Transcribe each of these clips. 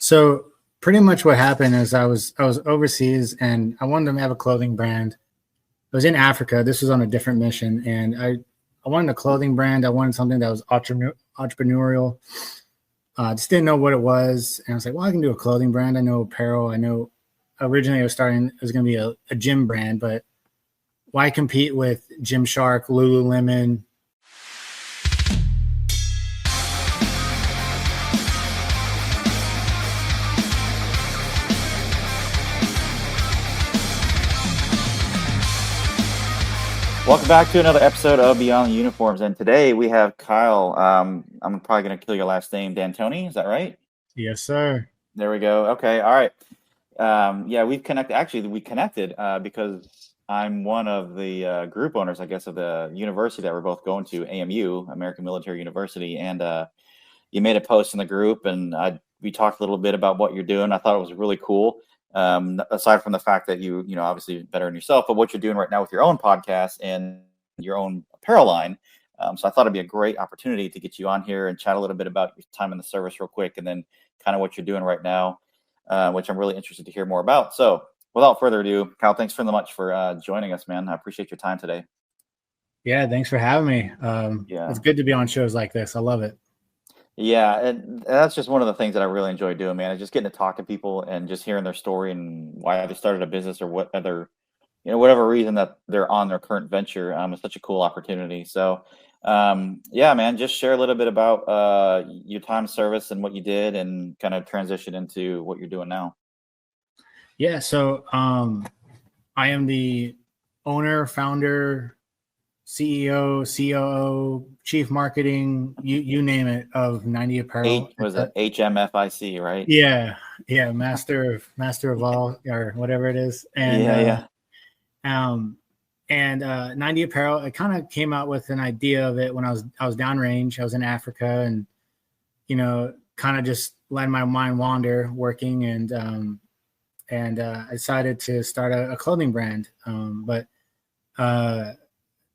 So pretty much what happened is I was overseas and I wanted to have a clothing brand. I was in Africa. This was on a different mission, and I wanted a clothing brand. I wanted something that was entrepreneurial. Just didn't know what it was, and I was like, well, I can do a clothing brand. I know apparel. I know originally it was going to be a gym brand, but why compete with Gymshark, Lululemon? Welcome back to another episode of Beyond the Uniforms, and today we have Kyle. I'm probably going to kill your last name, D'Antoni. Is that right? Yes, sir. There we go. Okay, all right. Yeah, we've connected. Actually, we connected because I'm one of the group owners, I guess, of the university that we're both going to, AMU, American Military University, and you made a post in the group, and we talked a little bit about what you're doing. I thought it was really cool. Aside from the fact that you obviously better than yourself, but what you're doing right now with your own podcast and your own apparel line. So I thought it'd be a great opportunity to get you on here and chat a little bit about your time in the service real quick, and then kind of what you're doing right now, which I'm really interested to hear more about. So without further ado, Kyle, thanks very much for joining us, man. I appreciate your time today. Yeah, thanks for having me. It's good to be on shows like this. I love it. Yeah, and that's just one of the things that I really enjoy doing, man. Is just getting to talk to people and just hearing their story and why they started a business or what other, whatever reason that they're on their current venture. It's such a cool opportunity. So, yeah, man, just share a little bit about your time of service and what you did, and kind of transition into what you're doing now. Yeah, so I am the owner, founder, CEO, COO, chief marketing, you name it, of 90 Apparel. Was it HMFIC, right? Yeah, master of all, or whatever it is. And yeah. 90 Apparel, I kind of came out with an idea of it when I was downrange. I was in Africa, and kind of just let my mind wander working, and I decided to start a clothing brand. But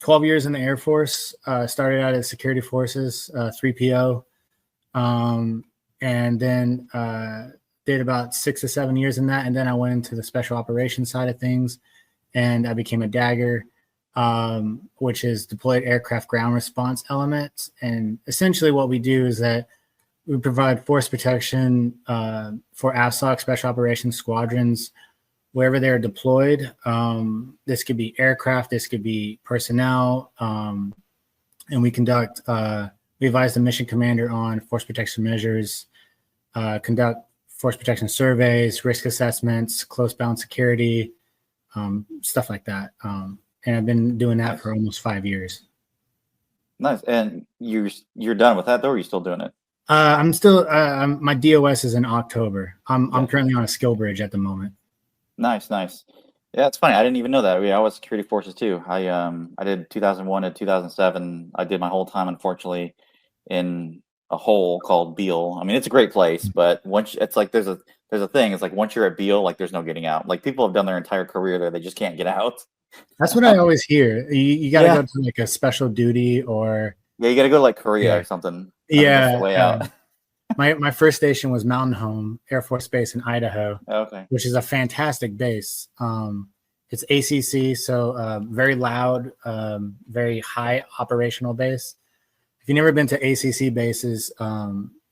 12 years in the Air Force, started out as security forces, 3PO, and then did about 6 or 7 years in that. And then I went into the special operations side of things, and I became a Dagger, which is deployed aircraft ground response element. And essentially what we do is that we provide force protection for AFSOC, special operations squadrons, wherever they're deployed. This could be aircraft, this could be personnel, and we advise the mission commander on force protection measures, conduct force protection surveys, risk assessments, close bound security, stuff like that. And I've been doing that for almost 5 years. Nice. And you're done with that, though, or are you still doing it? I'm still. My DOS is in October. I'm currently on a skill bridge at the moment. Nice. Yeah, it's funny. I didn't even know that. I was security forces too. I did 2001 to 2007. I did my whole time, unfortunately, in a hole called Beale. I mean, it's a great place, but once it's like there's a thing. It's like once you're at Beale, like there's no getting out. Like people have done their entire career there, they just can't get out. That's what I always hear. You got to go to like a special duty, or you got to go to like Korea or something. Yeah, way out. My first station was Mountain Home Air Force Base in Idaho, which is a fantastic base. It's ACC, so very loud, very high operational base. If you've never been to ACC bases,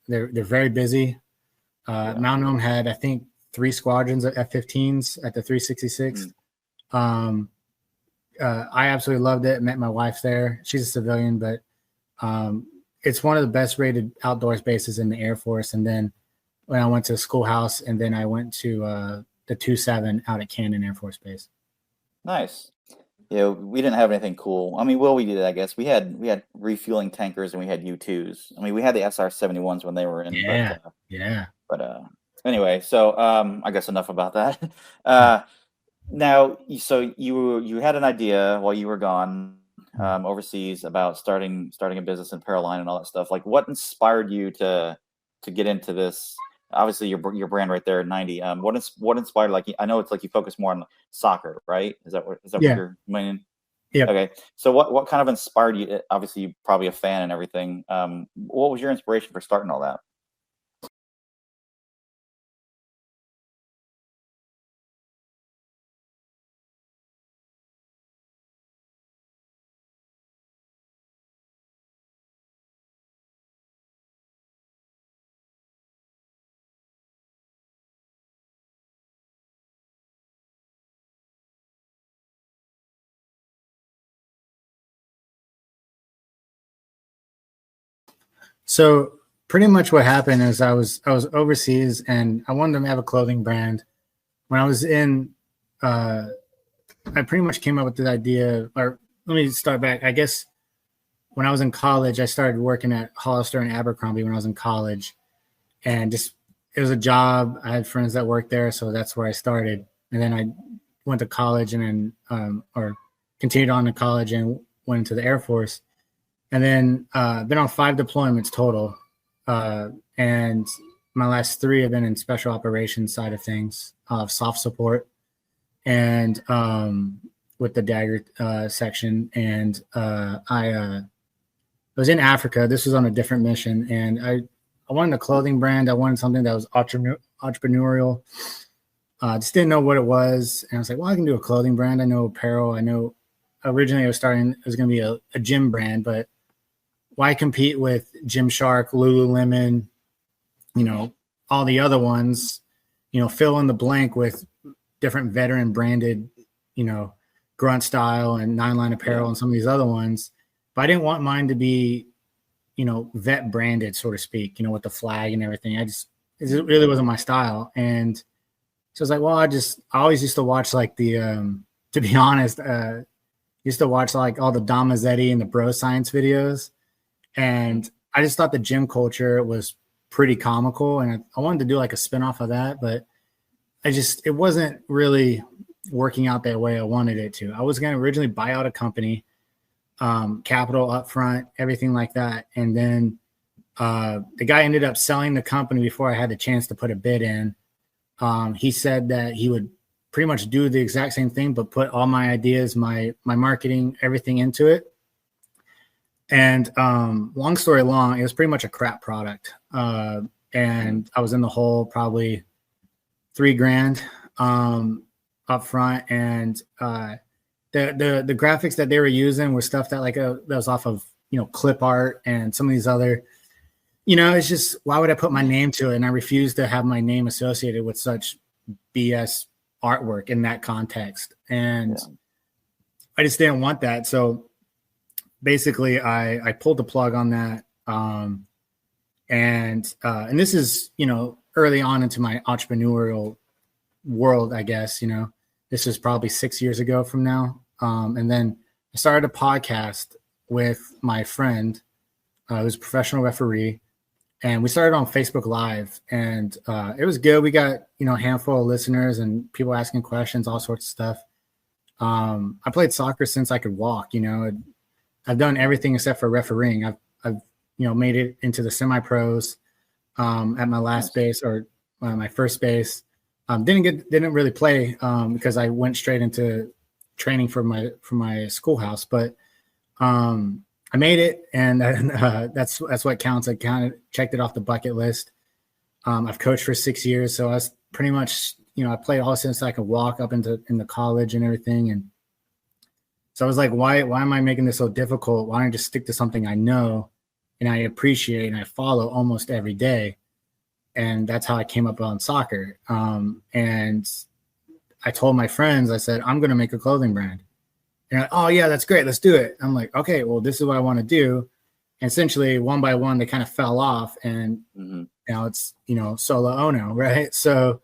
they're very busy. Mountain Home had, I think, 3 squadrons of F-15s at the 366. I absolutely loved it. Met my wife there. She's a civilian, but it's one of the best rated outdoors bases in the Air Force. And then when I went to Schoolhouse, and then I went to the 2-7 out at Cannon Air Force Base. Nice. Yeah, we didn't have anything cool. I mean, we did, I guess. We had refueling tankers, and we had U-2s. I mean, we had the SR-71s when they were in. But anyway, so I guess enough about that. Now, so you had an idea while you were gone overseas about starting a business in apparel line and all that stuff. Like, what inspired you to get into this? Obviously, your brand right there, 90. What inspired? Like, I know it's like you focus more on soccer, right? Is that what you're meaning? Yeah. Okay. So what kind of inspired you? Obviously, you're probably a fan and everything. What was your inspiration for starting all that? So pretty much what happened is I was overseas and I wanted to have a clothing brand. When I was in, uh, I pretty much came up with the idea. Or let me start back. I guess when I was in college, I started working at Hollister and Abercrombie when I was in college, and just it was a job. I had friends that worked there, so that's where I started. And then I went to college and then or continued on to college and went into the Air Force. And then been on 5 deployments total, and my last 3 have been in special operations side of things, soft support, and with the Dagger section. And I was in Africa. This was on a different mission, and I wanted a clothing brand. I wanted something that was entrepreneurial. Just didn't know what it was, and I was like, well, I can do a clothing brand. I know apparel. I know originally it was going to be a gym brand, but why compete with Gymshark, Lululemon, all the other ones, fill in the blank with different veteran branded, Grunt Style and Nine Line Apparel and some of these other ones. But I didn't want mine to be, vet branded, so to speak, with the flag and everything. It really wasn't my style. And so I was like, well, I always used to watch like to be honest, used to watch like all the Dom Mazzetti and the bro science videos. And I just thought the gym culture was pretty comical. And I wanted to do like a spinoff of that, but it wasn't really working out that way I wanted it to. I was going to originally buy out a company, capital up front, everything like that. And then the guy ended up selling the company before I had the chance to put a bid in. He said that he would pretty much do the exact same thing, but put all my ideas, my marketing, everything into it. And long story long, it was pretty much a crap product. And I was in the hole probably $3,000 up front. And the graphics that they were using were stuff that that was off of, clip art and some of these other, it's just, why would I put my name to it? And I refuse to have my name associated with such BS artwork in that context. And I just didn't want that. So basically I pulled the plug on that. And this is, early on into my entrepreneurial world, I guess, this was probably 6 years ago from now. And then I started a podcast with my friend, who's a professional referee. And we started on Facebook Live, and it was good. We got, a handful of listeners and people asking questions, all sorts of stuff. I played soccer since I could walk, I've done everything except for refereeing. I've made it into the semi-pros at my last base or my first base. Didn't really play because I went straight into training for my schoolhouse. But I made it, and that's what counts. I kind of checked it off the bucket list. I've coached for 6 years, so I was pretty much I played all since I could walk up into college and everything. And so I was like, why am I making this so difficult? Why don't I just stick to something I know and I appreciate and I follow almost every day? And that's how I came up on soccer. And I told my friends, I said, I'm going to make a clothing brand. And like, oh yeah, that's great. Let's do it. I'm like, okay, well, this is what I want to do. And essentially one by one, they kind of fell off, and now it's, solo ono. Right. So,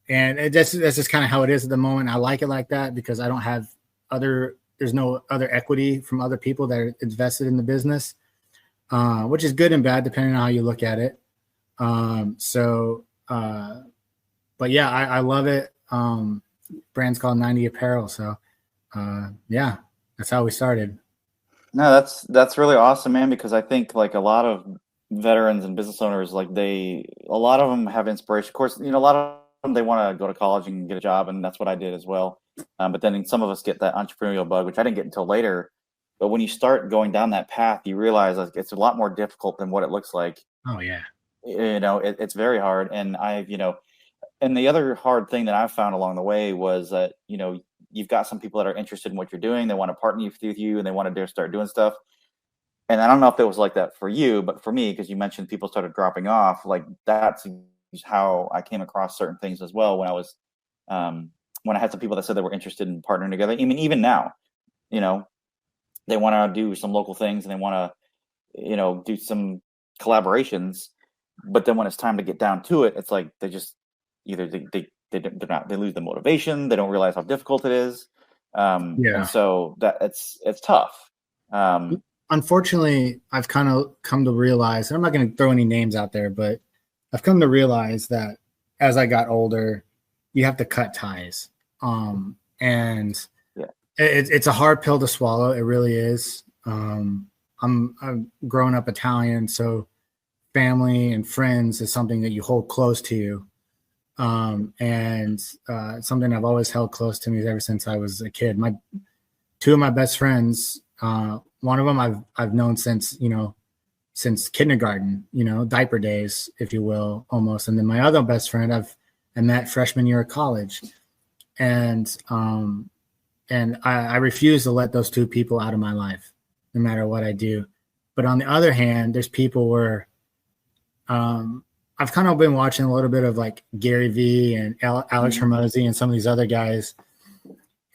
and that's just kind of how it is at the moment. I like it like that because I don't have there's no other equity from other people that are invested in the business, which is good and bad, depending on how you look at it. But yeah, I love it. Brand's called 90 Apparel. So yeah, that's how we started. No, that's really awesome, man, because I think like a lot of veterans and business owners, like a lot of them have inspiration. Of course, a lot of them, they want to go to college and get a job, and that's what I did as well. But then some of us get that entrepreneurial bug, which I didn't get until later. But when you start going down that path, you realize like, it's a lot more difficult than what it looks like. Oh yeah. It's very hard. And and the other hard thing that I've found along the way was that, you've got some people that are interested in what you're doing. They want to partner with you, and they want to start doing stuff. And I don't know if it was like that for you, but for me, because you mentioned people started dropping off, like that's how I came across certain things as well. When I was, when I had some people that said they were interested in partnering together. I mean, even now, they want to do some local things, and they want do some collaborations, but then when it's time to get down to it, it's like they just either they lose the motivation, they don't realize how difficult it is, and so that it's tough. Unfortunately, I've kind of come to realize, and I'm not going to throw any names out there, but I've come to realize that as I got older, you have to cut ties. And it's a hard pill to swallow. It really is. I'm growing up Italian, so family and friends is something that you hold close to you. And something I've always held close to me ever since I was a kid. Two of my best friends, one of them I've known since kindergarten, diaper days, if you will, almost. And then my other best friend I met freshman year of college, and I refuse to let those two people out of my life, no matter what I do. But on the other hand, there's people where I've kind of been watching a little bit of like Gary Vee and Alex Hormozi and some of these other guys.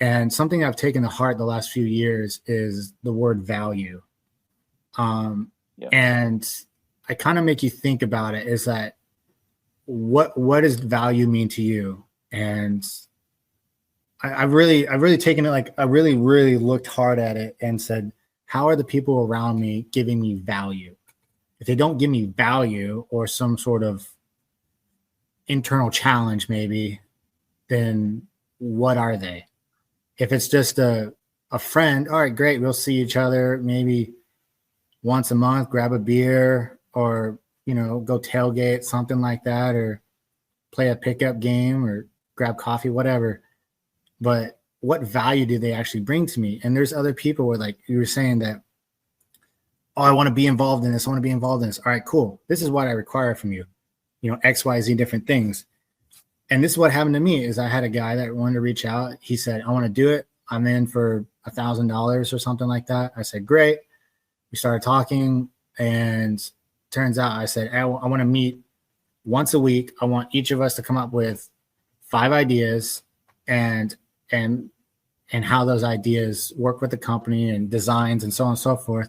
And something I've taken to heart the last few years is the word value. And I kind of make you think about it, is that what does value mean to you? And I've really taken it, like I really, really looked hard at it and said, how are the people around me giving me value? If they don't give me value or some sort of internal challenge, maybe, then what are they? If it's just a friend, all right, great. We'll see each other maybe once a month, grab a beer, or, go tailgate, something like that, or play a pickup game or grab coffee, whatever. But what value do they actually bring to me? And there's other people where, like you were saying, that, oh, I want to be involved in this. I want to be involved in this. All right, cool. This is what I require from you, X, Y, Z, different things. And this is what happened to me is I had a guy that wanted to reach out. He said, I want to do it. I'm in for $1,000 or something like that. I said, great. We started talking, and turns out I said, I want to meet once a week. I want each of us to come up with 5 ideas and how those ideas work with the company and designs and so on and so forth.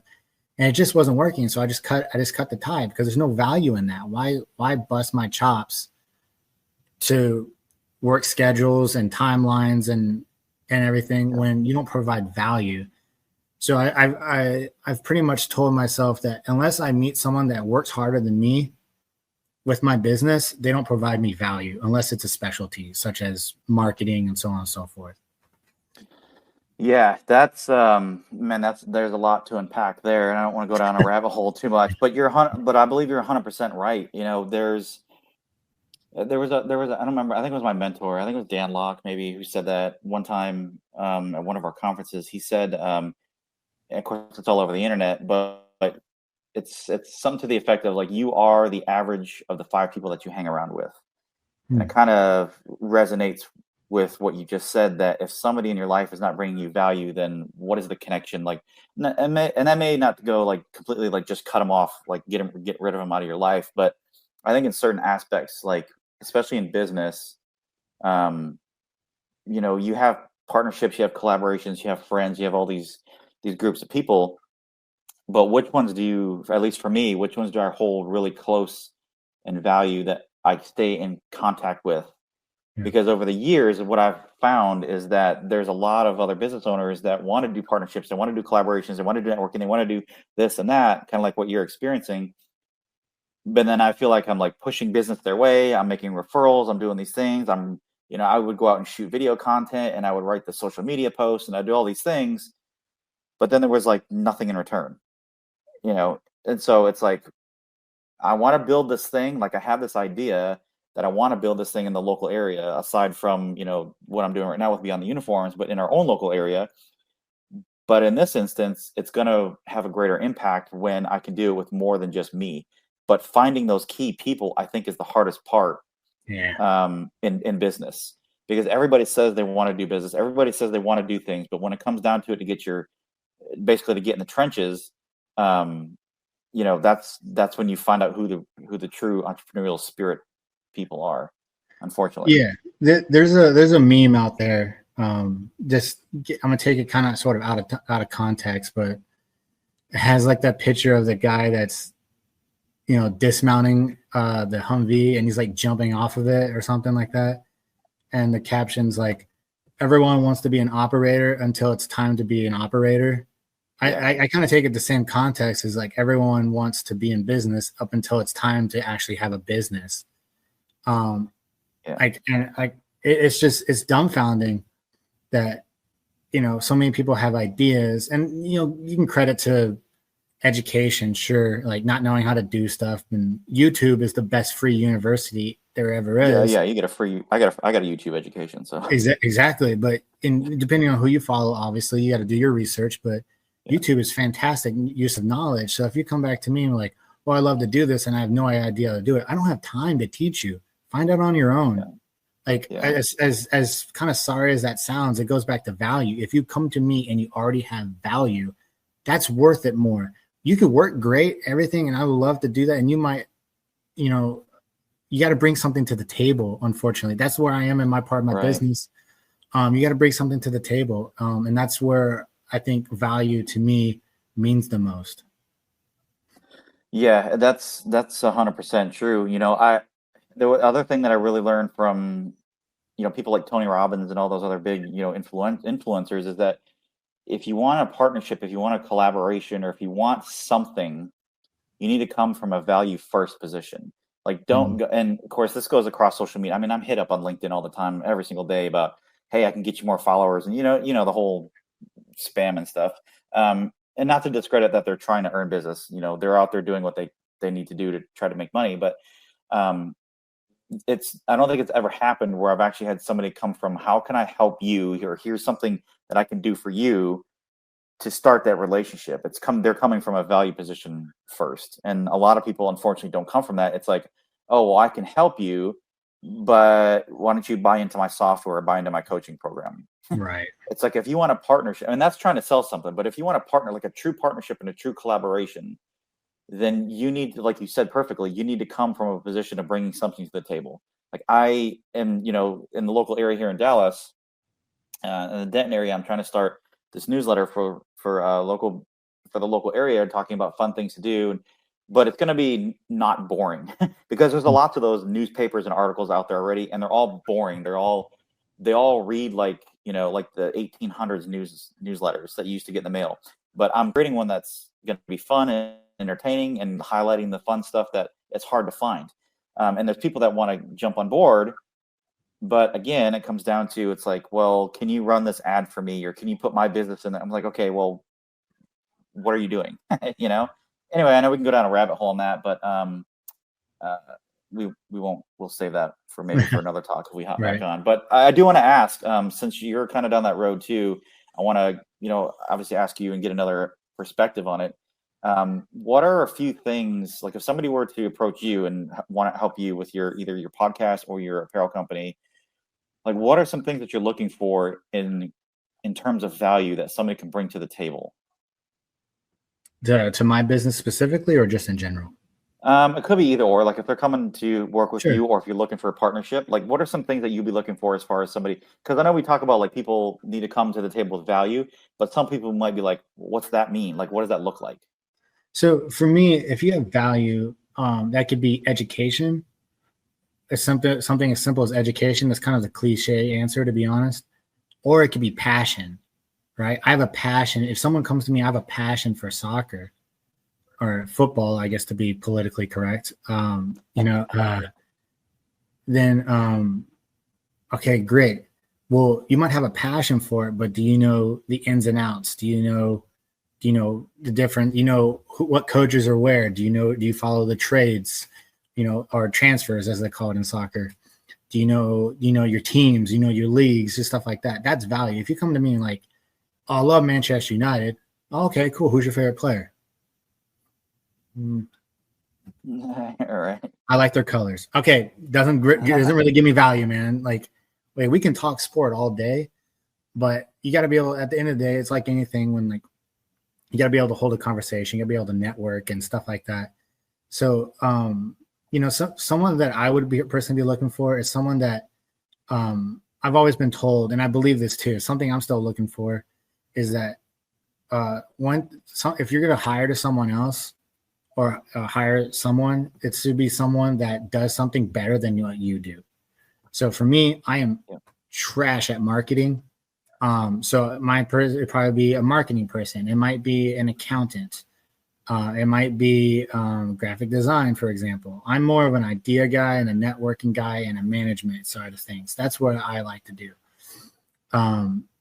And it just wasn't working. So I just cut the tie, because there's no value in that. Why bust my chops to work schedules and timelines and everything when you don't provide value? So I've pretty much told myself that unless I meet someone that works harder than me with my business, they don't provide me value unless it's a specialty such as marketing and so on and so forth. Yeah, that's there's a lot to unpack there, and I don't want to go down a rabbit hole too much. But I believe you're 100% right. There was a I don't remember. I think it was my mentor. I think it was Dan Locke, maybe, who said that one time at one of our conferences. He said, and of course it's all over the internet, but it's something to the effect of, like, you are the average of the 5 people that you hang around with. And it kind of resonates with what you just said, that if somebody in your life is not bringing you value, then what is the connection? Like, and that may not go like completely, like just cut them off, like get rid of them out of your life. But I think in certain aspects, like especially in business, you have partnerships, you have collaborations, you have friends, you have all these groups of people. But which ones at least for me, which ones do I hold really close and value that I stay in contact with? Because over the years, what I've found is that there's a lot of other business owners that want to do partnerships, they want to do collaborations, they want to do networking, they want to do this and that, kind of like what you're experiencing. But then I feel like I'm like pushing business their way. I'm making referrals. I'm doing these things. I would go out and shoot video content, and I would write the social media posts, and I do all these things. But then there was like nothing in return, And so it's like, I want to build this thing. Like, I have this idea that I want to build this thing in the local area, aside from, what I'm doing right now with Beyond the Uniforms, but in our own local area. But in this instance, it's going to have a greater impact when I can do it with more than just me. But finding those key people, I think, is the hardest part in business, because everybody says they want to do business. Everybody says they want to do things. But when it comes down to it, to get to get in the trenches, that's when you find out who the true entrepreneurial spirit people are, unfortunately. Yeah, there's a meme out there. I'm gonna take it kind of sort of out of context, but has like that picture of the guy that's, dismounting the Humvee, and he's like jumping off of it or something like that. And the caption's like, everyone wants to be an operator until it's time to be an operator. Yeah. I kind of take it the same context as like everyone wants to be in business up until it's time to actually have a business. It's dumbfounding that, so many people have ideas, and, you can credit to education, sure, like not knowing how to do stuff. And YouTube is the best free university there ever is. Yeah. You get a free. I got a YouTube education. So exactly. But depending on who you follow, obviously you got to do your research. But YouTube is fantastic use of knowledge. So if you come back to me and like, well, I love to do this and I have no idea how to do it, I don't have time to teach you. Find out on your own. As kind of sorry as that sounds, it goes back to value. If you come to me and you already have value, that's worth it more. You could work great, everything, and I would love to do that. And you might, you got to bring something to the table. Unfortunately, that's where I am in my part of my business. You got to bring something to the table. And that's where I think value to me means the most. Yeah, that's 100% true. The other thing that I really learned from, people like Tony Robbins and all those other big, influencers is that if you want a partnership, if you want a collaboration, or if you want something, you need to come from a value first position. Like don't go, and of course this goes across social media. I mean, I'm hit up on LinkedIn all the time, every single day about, hey, I can get you more followers, and the whole spam and stuff. And not to discredit that they're trying to earn business. They're out there doing what they need to do to try to make money. But I don't think it's ever happened where I've actually had somebody come from, how can I help you? Or here's something that I can do for you to start that relationship. They're coming from a value position first. And a lot of people, unfortunately, don't come from that. It's like, oh, well, I can help you, but why don't you buy into my software or buy into my coaching program? Right. It's like, if you want a partnership, and that's trying to sell something, but if you want a partner, like a true partnership and a true collaboration, then you need to, like you said perfectly, you need to come from a position of bringing something to the table. Like I am, in the local area here in Dallas, in the Denton area, I'm trying to start this newsletter for the local area, talking about fun things to do. But it's going to be not boring because there's a lot of those newspapers and articles out there already, and they're all boring. They all read like the 1800s newsletters that you used to get in the mail. But I'm creating one that's going to be fun and entertaining and highlighting the fun stuff that it's hard to find. And there's people that want to jump on board. But again, it comes down to, it's like, well, can you run this ad for me, or can you put my business in there? I'm like, okay, well, what are you doing? Anyway, I know we can go down a rabbit hole on that, but we won't. We'll save that for maybe for another talk if we hop back on. But I do want to ask, since you're kind of down that road too, I want to, obviously ask you and get another perspective on it. What are a few things, like if somebody were to approach you and want to help you with either your podcast or your apparel company, like what are some things that you're looking for in terms of value that somebody can bring to the table? To my business specifically, or just in general? It could be either or. Like if they're coming to work with you, or if you're looking for a partnership, like what are some things that you'd be looking for as far as somebody? Because I know we talk about like people need to come to the table with value, but some people might be like, what's that mean? Like, what does that look like? So for me, if you have value, that could be education. It's something as simple as education. That's kind of the cliche answer, to be honest. Or it could be passion, right? I have a passion. If someone comes to me, I have a passion for soccer or football, I guess, to be politically correct. Then okay, great. Well, you might have a passion for it, but do you know the ins and outs? Do you know the different, what coaches are where? Do you follow the trades, or transfers as they call it in soccer? Do you know your teams, your leagues, just stuff like that? That's value. If you come to me and like, oh, I love Manchester United. Oh, okay, cool. Who's your favorite player? All right. I like their colors. Okay. Doesn't really give me value, man. Like, wait, we can talk sport all day, but you got to be able, at the end of the day, it's like anything when like, you got to be able to hold a conversation. You got to be able to network and stuff like that. So, someone that I would personally be looking for is someone that I've always been told, and I believe this too, something I'm still looking for is that if you're going to hire to someone else or hire someone, it should be someone that does something better than what you do. So for me, I am trash at marketing. So my person would probably be a marketing person. It might be an accountant. It might be graphic design, for example. I'm more of an idea guy and a networking guy and a management side of things. That's what I like to do.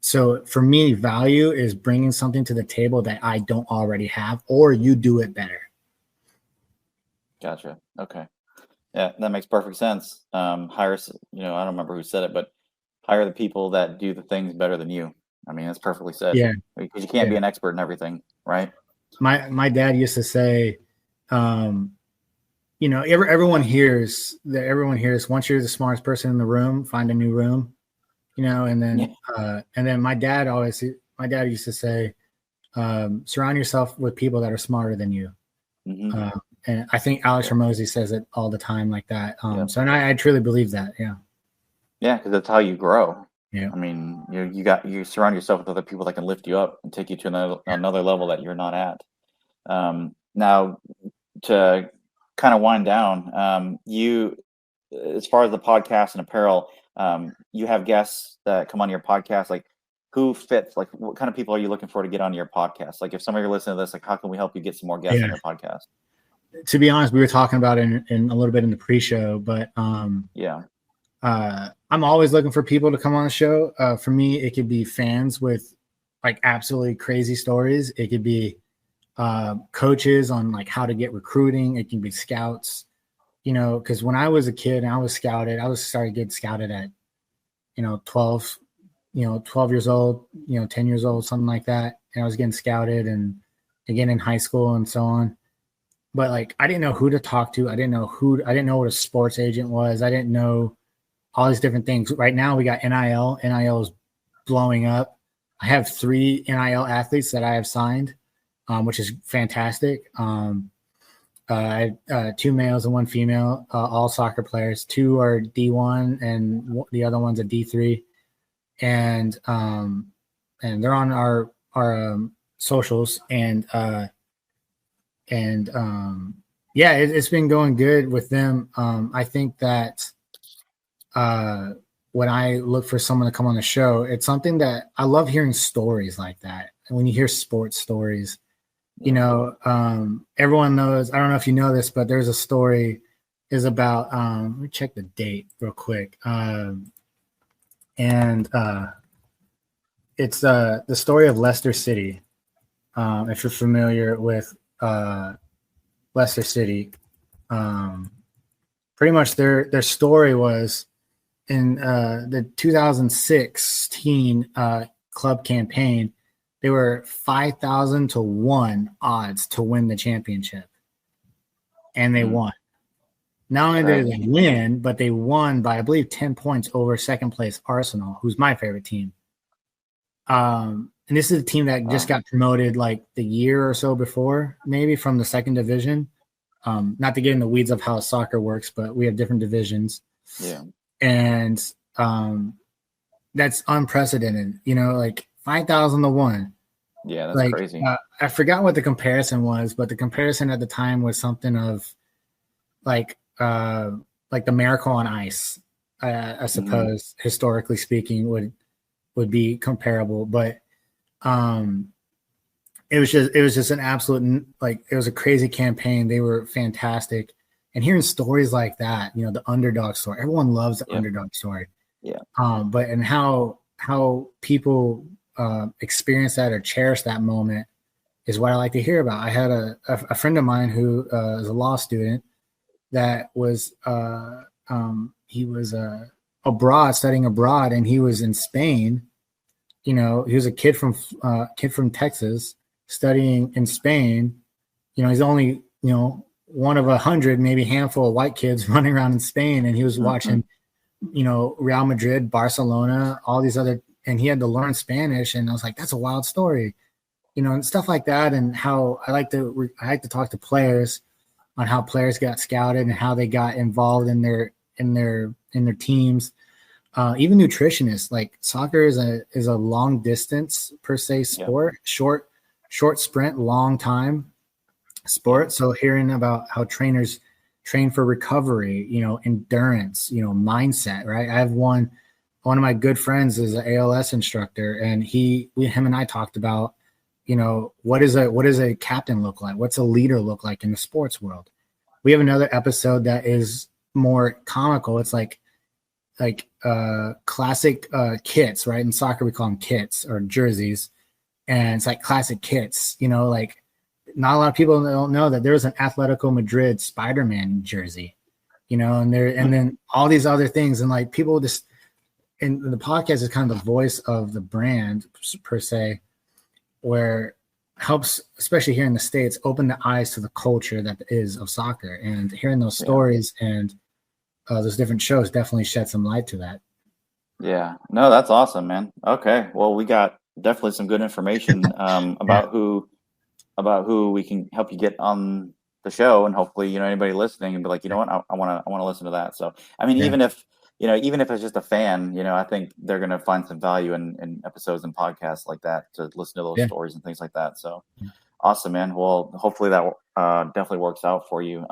So for me, value is bringing something to the table that I don't already have, or you do it better. Gotcha. Okay. Yeah, that makes perfect sense. Hire, I don't remember who said it, but hire the people that do the things better than you. I mean, that's perfectly said. Yeah. Because you can't be an expert in everything, right? My dad used to say, everyone hears once you're the smartest person in the room, find a new room, and then my dad used to say, surround yourself with people that are smarter than you. Mm-hmm. And I think Alex Hormozy says it all the time like that. So I truly believe that. Yeah. Yeah. Because that's how you grow. Yeah. I mean, you surround yourself with other people that can lift you up and take you to another level that you're not at. Now to kind of wind down, as far as the podcast and apparel, you have guests that come on your podcast, like who fits, like what kind of people are you looking for to get on your podcast? Like if somebody are listening to this, like how can we help you get some more guests on your podcast? To be honest, we were talking about it in a little bit in the pre-show, but I'm always looking for people to come on the show. For me, it could be fans with like absolutely crazy stories. It could be coaches on like how to get recruiting. It can be scouts, because when I was a kid and I was scouted, I started getting scouted at, 12 years old, 10 years old, something like that. And I was getting scouted and again in high school and so on. But like, I didn't know who to talk to. I didn't know what a sports agent was. I didn't know all these different things. Right now we got NIL. NIL is blowing up. I have 3 NIL athletes that I have signed, which is fantastic. I have 2 males and 1 female, all soccer players. 2 are D1 and the other one's a D3. And they're on our socials it's been going good with them. I think that when I look for someone to come on the show, it's something that I love hearing stories like that. And when you hear sports stories, everyone knows, I don't know if you know this, but there's a story is about, let me check the date real quick. It's the story of Leicester City. If you're familiar with Leicester City, pretty much their story was in the 2016 club campaign, they were 5,000 to 1 odds to win the championship, and they won. Not only did they win, but they won by I believe 10 points over second place Arsenal, who's my favorite team. And this is a team that just got promoted like the year or so before, maybe from the second division. Not to get in the weeds of how soccer works, but we have different divisions. Yeah. And that's unprecedented, like 5,000 to 1. Yeah, that's crazy. I forgot what the comparison was, but the comparison at the time was something of like the Miracle on Ice, I suppose, historically speaking, would be comparable. But it was just an absolute, like, it was a crazy campaign. They were fantastic. And hearing stories like that, the underdog story, everyone loves the underdog story. Yeah. But and how people experience that or cherish that moment is what I like to hear about. I had a friend of mine who is a law student that was he was studying abroad, and he was in Spain. He was a kid from Texas studying in Spain. He's only one of 100, maybe handful of white kids running around in Spain, and he was watching Real Madrid, Barcelona, all these other, and he had to learn Spanish. And I was like, that's a wild story, and stuff like that. And how I like to talk to players on how players got scouted and how they got involved in their teams. Even nutritionists, like soccer is a long distance per se sport, short short sprint, long time sport. So hearing about how trainers train for recovery, endurance, mindset, right? I have one of my good friends is an ALS instructor, and him and I talked about, what does a captain look like? What's a leader look like in the sports world? We have another episode that is more comical. It's like classic kits, right? In soccer, we call them kits or jerseys. And it's like classic kits, like not a lot of people don't know that there was an Atletico Madrid Spider-Man jersey, and then all these other things. And like people just, and the podcast is kind of the voice of the brand per se, where helps, especially here in the States, open the eyes to the culture that is of soccer, and hearing those stories and those different shows definitely shed some light to that. Yeah, no, that's awesome, man. Okay. Well, we got definitely some good information about who we can help you get on the show, and hopefully, anybody listening and be like, you know what, I want to listen to that. So, I mean, even if it's just a fan, I think they're going to find some value in episodes and podcasts like that to listen to those stories and things like that. So awesome, man. Well, hopefully that definitely works out for you.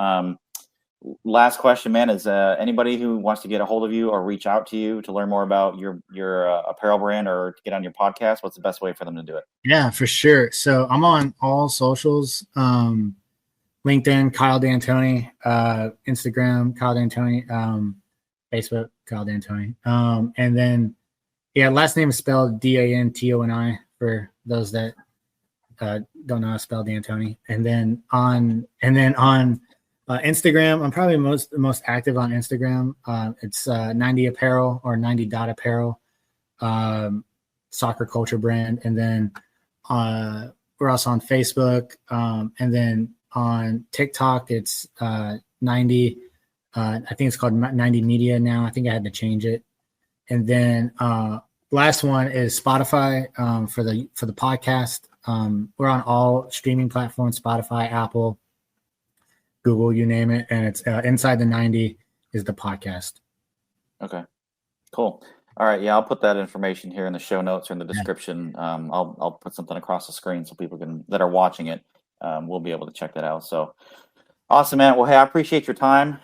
Last question, man, is anybody who wants to get a hold of you or reach out to you to learn more about your apparel brand or to get on your podcast, what's the best way for them to do it? Yeah, for sure. So I'm on all socials, LinkedIn, Kyle D'Antoni, Instagram, Kyle D'Antoni, Facebook, Kyle D'Antoni. And then, last name is spelled D'Antoni for those that don't know how to spell D'Antoni. And then on Instagram, I'm probably most active on Instagram. It's 90 Apparel or 90.apparel, soccer culture brand. And then we're also on Facebook. And then on TikTok, it's 90. I think it's called 90 Media now. I think I had to change it. And then last one is Spotify for the podcast. We're on all streaming platforms: Spotify, Apple, Google, you name it. And it's Inside the 90 is the podcast. Okay, cool. All right. Yeah, I'll put that information here in the show notes or in the description. I'll put something across the screen so people that are watching it will be able to check that out. So awesome, man. Well, hey, I appreciate your time.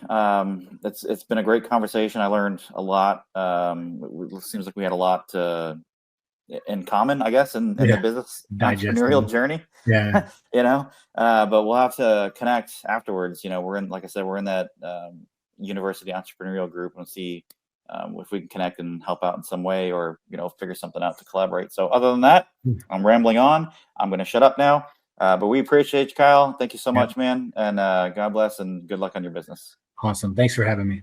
It's been a great conversation. I learned a lot. It seems like we had a lot in common, I guess, in the business entrepreneurial journey. Yeah. But we'll have to connect afterwards. We're in, like I said, we're in that university entrepreneurial group, and see if we can connect and help out in some way, or figure something out to collaborate. So other than that, I'm rambling on. I'm going to shut up now. But we appreciate you, Kyle. Thank you so much, man. And God bless and good luck on your business. Awesome. Thanks for having me.